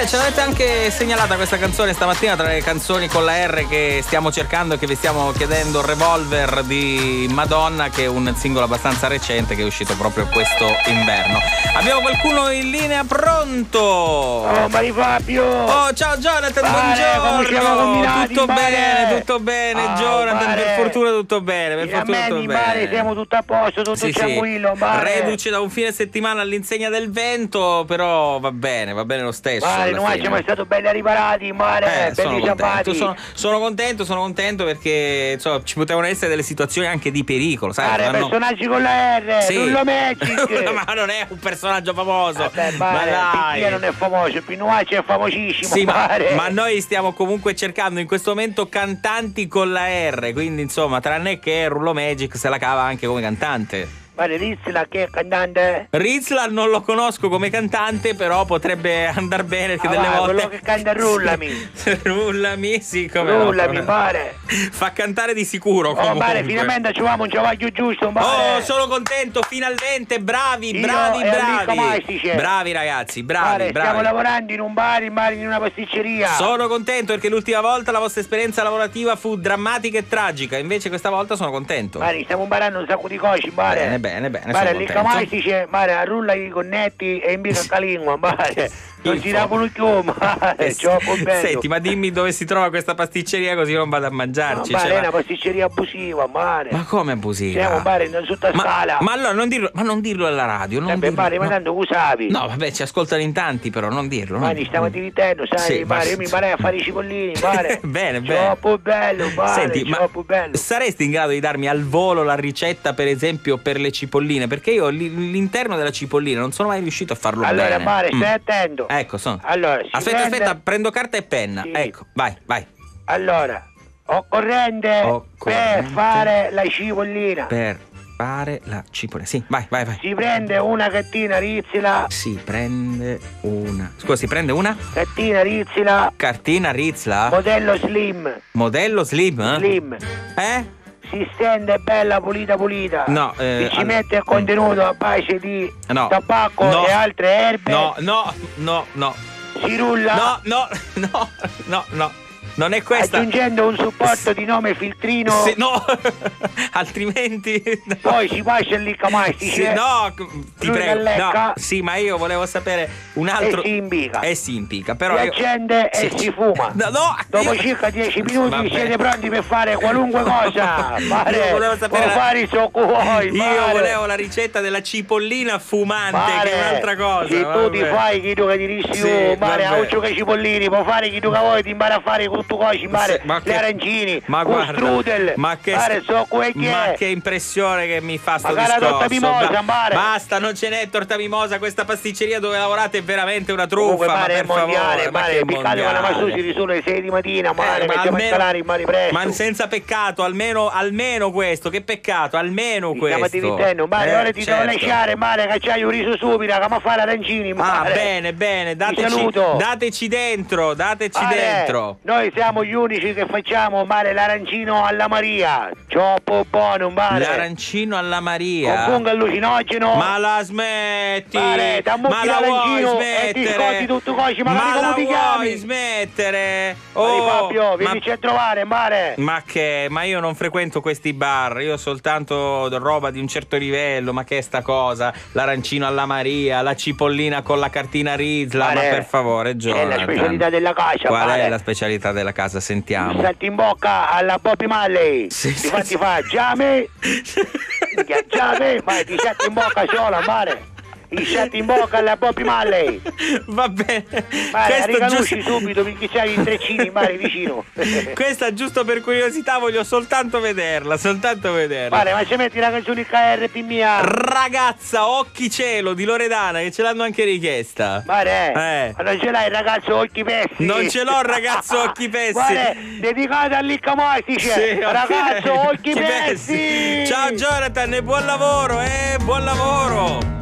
Vabbè, ce l'avete anche segnalata questa canzone stamattina tra le canzoni con la R che stiamo cercando e che vi stiamo chiedendo. Revolver di Madonna, che è un singolo abbastanza recente che è uscito proprio questo inverno. Abbiamo qualcuno in linea, pronto? Oh, Mari Fabio! Oh, ciao Jonathan, buongiorno! Tutto bene, Jonathan, per fortuna tutto bene, per fortuna tutto bene. Siamo tutto a posto, tutto tranquillo, reduce da un fine settimana all'insegna del vento, però va bene lo stesso. Noi siamo stati ben riparati, belli salvati. Sono contento perché insomma ci potevano essere delle situazioni anche di pericolo, sai? Personaggi con la R, sì. Rullo Magic. Ma non è un personaggio famoso. Ma dai, non è famoso, Pinuacci è famosissimo. Sì, ma noi stiamo comunque cercando in questo momento cantanti con la R, quindi insomma, tranne che Rullo Magic se la cava anche come cantante. Rizzla, che è cantante? Rizzla non lo conosco come cantante, però potrebbe andare bene perché delle volte. Quello che canta Rullami. Rullami, sì, come Rullami, no. pare. Fa cantare di sicuro. Pare, finalmente ci un ciavaglio giusto, sono contento, finalmente, bravi. Bravi ragazzi, bravi. Stiamo lavorando in un bar, in una pasticceria. Sono contento perché l'ultima volta la vostra esperienza lavorativa fu drammatica e tragica, invece questa volta sono contento. Stiamo imparando un sacco di cose, Bene. Lì Camai a rulla i connetti e invia la lingua, non si dà più chiumo, Senti, ma dimmi dove si trova questa pasticceria così non vado a mangiarci. È una pasticceria abusiva, Ma come abusiva? Siamo in sotto scala. Ma allora non dirlo alla radio, non dirlo. Ma tanto usavi. No, vabbè, ci ascoltano in tanti, però non dirlo. Stiamo divertendo, sai, io mi imparei a fare i cipollini, Bene. Troppo bello, Senti, troppo bello. Saresti in grado di darmi al volo la ricetta, per esempio, per le cipolline? Perché io l'interno della cipollina non sono mai riuscito a farlo bene. Allora, stai attento. Ecco, sono. Allora, aspetta, prendo carta e penna. Sì. Ecco, vai. Allora, occorrente per fare la cipollina. Per fare la cipollina. Sì, vai. Si prende una cattina rizzila. Si prende una. Scusa, si prende una? Cattina rizzila. Cartina rizzila? Modello slim. Modello slim? Slim. Si stende bella pulita. No, ci mette il contenuto a base di tabacco e altre erbe. No. Si rulla. No. Non è questa. Aggiungendo un supporto di nome filtrino. No, altrimenti. Poi si passa lì camaistice. No, ti prego. No, sì, ma io volevo sapere un altro. E si impicca. Però si accende e si fuma. No, dopo circa 10 minuti siete pronti per fare qualunque cosa. Io volevo sapere. Io volevo la ricetta della cipollina fumante, che è un'altra cosa. Se tu ti fai chi tu che ti rischi, a che cipollini, puoi fare chi tu che vuoi, ti impara a fare tutto così, gli arancini, con strudel, ma che impressione che mi fa sto discorso. Torta mimosa, basta, non ce n'è torta mimosa, questa pasticceria dove lavorate è veramente una truffa. Ma per mondiale, favore, peccato che la Massusi risolve alle 6 di mattina, ma senza peccato, almeno questo, che peccato, almeno questo. Stiamo divertendo, ora ti devo lasciare, che c'hai un riso stupido, che mi fare arancini, bene, dateci dentro. Noi siamo gli unici che facciamo l'arancino alla Maria. Troppo buono, L'arancino alla Maria? Con fungo allucinogeno. Ma la smetti? Ma la vuoi e ti scoti tutto così, come ti chiami? Vuoi smettere? Fabio, vienici a trovare, Ma io non frequento questi bar, io soltanto roba di un certo livello. Ma che è sta cosa? L'arancino alla Maria, la cipollina con la cartina Rizla, ma per favore, Jonathan. È la specialità della casa. Qual è la specialità della casa? Sentiamo. Mi salti in bocca alla Bobby Marley. Sì. Ti fa giame, ma ti salti in bocca sola, i shatti in bocca alla Bobby Marley. Va bene. Riconosci subito perché c'hai i treccini vicino. Questa giusto per curiosità, voglio soltanto vederla. Ma ci metti la canzone KRP mia. Ragazza Occhi Cielo di Loredana, che ce l'hanno anche richiesta. Ma non ce l'hai il ragazzo Occhi Pessi? Non ce l'ho il ragazzo Occhi Pessi. Dedicato all'Iccamostice. Ragazzo Occhi Pessi. Ciao Jonathan e buon lavoro, buon lavoro.